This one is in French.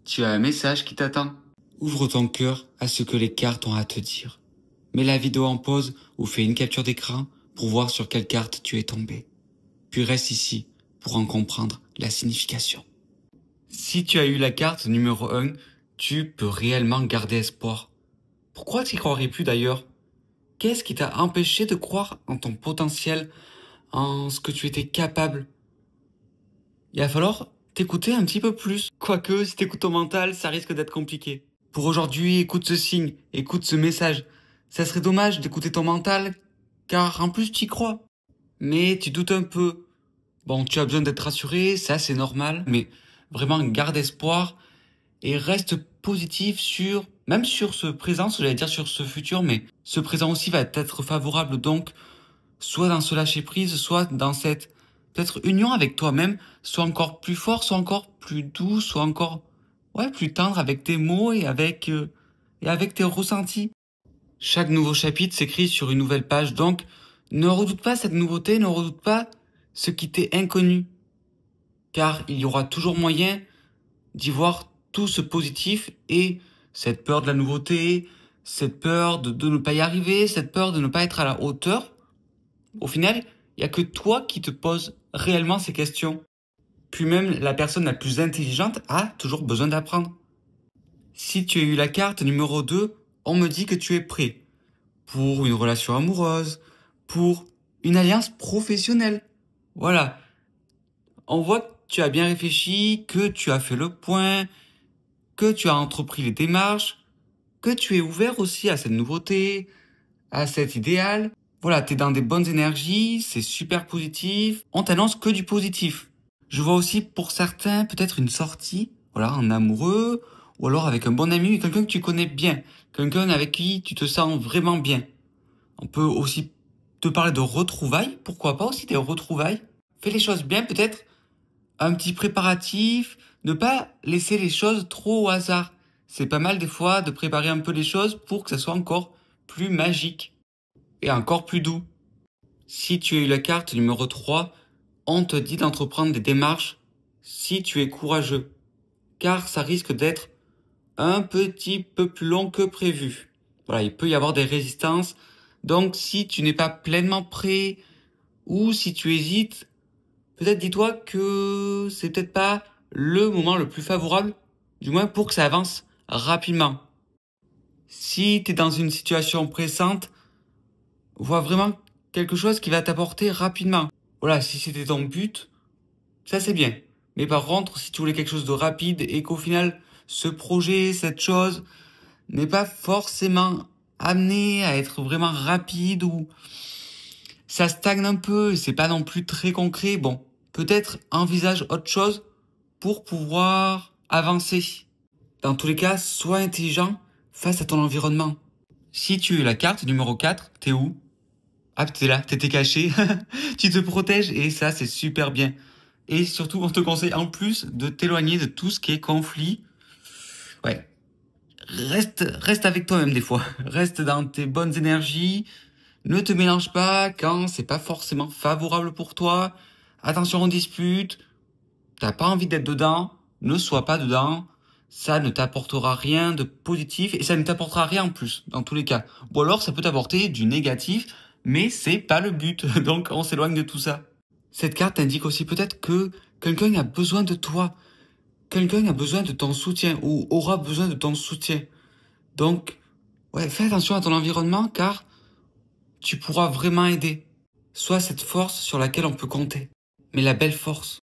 Tu as un message qui t'attend. Ouvre ton cœur à ce que les cartes ont à te dire. Mets la vidéo en pause ou fais une capture d'écran pour voir sur quelle carte tu es tombé. Puis reste ici pour en comprendre la signification. Si tu as eu la carte numéro 1, tu peux réellement garder espoir. Pourquoi tu n'y croirais plus d'ailleurs? Qu'est-ce qui t'a empêché de croire en ton potentiel, en ce que tu étais capable? Il va falloir t'écouter un petit peu plus. Quoique, si t'écoutes ton mental, ça risque d'être compliqué. Pour aujourd'hui, écoute ce signe, écoute ce message. Ça serait dommage d'écouter ton mental, car en plus tu y crois. Mais tu doutes un peu. Bon, tu as besoin d'être rassuré, ça c'est normal, mais vraiment garde espoir et reste positif même sur ce présent, j'allais dire sur ce futur, mais ce présent aussi va être favorable, donc soit dans ce lâcher prise, soit dans cette peut-être union avec toi-même, soit encore plus fort, soit encore plus doux, soit encore plus tendre avec tes mots et avec tes ressentis. Chaque nouveau chapitre s'écrit sur une nouvelle page, donc ne redoute pas cette nouveauté, ne redoute pas ce qui t'est inconnu, car il y aura toujours moyen d'y voir tout ce positif et cette peur de la nouveauté, cette peur de ne pas y arriver, cette peur de ne pas être à la hauteur. Au final, il n'y a que toi qui te poses réellement ces questions. Puis même la personne la plus intelligente a toujours besoin d'apprendre. Si tu as eu la carte numéro 2, on me dit que tu es prêt pour une relation amoureuse, pour une alliance professionnelle. Voilà. On voit que tu as bien réfléchi, que tu as fait le point, que tu as entrepris les démarches, que tu es ouvert aussi à cette nouveauté, à cet idéal. Voilà, t'es dans des bonnes énergies, c'est super positif. On t'annonce que du positif. Je vois aussi pour certains peut-être une sortie, voilà, en amoureux, ou alors avec un bon ami, quelqu'un que tu connais bien, quelqu'un avec qui tu te sens vraiment bien. On peut aussi te parler de retrouvailles, pourquoi pas aussi des retrouvailles. Fais les choses bien, peut-être un petit préparatif, ne pas laisser les choses trop au hasard. C'est pas mal des fois de préparer un peu les choses pour que ça soit encore plus magique et encore plus doux. Si tu as eu la carte numéro 3, on te dit d'entreprendre des démarches si tu es courageux, car ça risque d'être un petit peu plus long que prévu. Voilà, il peut y avoir des résistances, donc si tu n'es pas pleinement prêt ou si tu hésites, peut-être dis-toi que c'est peut-être pas le moment le plus favorable, du moins pour que ça avance rapidement. Si tu es dans une situation pressante, vois vraiment quelque chose qui va t'apporter rapidement. Voilà, si c'était ton but, ça c'est bien. Mais par contre, si tu voulais quelque chose de rapide et qu'au final, ce projet, cette chose, n'est pas forcément amené à être vraiment rapide ou ça stagne un peu et c'est pas non plus très concret, bon, peut-être envisage autre chose pour pouvoir avancer. Dans tous les cas, sois intelligent face à ton environnement. Si tu as la carte numéro 4, t'es où? Ah, t'es là, t'étais caché. Tu te protèges et ça, c'est super bien. Et surtout, on te conseille en plus de t'éloigner de tout ce qui est conflit. Ouais. Reste avec toi-même des fois. Reste dans tes bonnes énergies. Ne te mélange pas quand c'est pas forcément favorable pour toi. Attention aux disputes. T'as pas envie d'être dedans. Ne sois pas dedans. Ça ne t'apportera rien de positif et ça ne t'apportera rien en plus, dans tous les cas. Ou alors, ça peut t'apporter du négatif, mais c'est pas le but. Donc, on s'éloigne de tout ça. Cette carte indique aussi peut-être que quelqu'un a besoin de toi. Quelqu'un a besoin de ton soutien ou aura besoin de ton soutien. Donc, fais attention à ton environnement car tu pourras vraiment aider. Sois cette force sur laquelle on peut compter. Mais la belle force.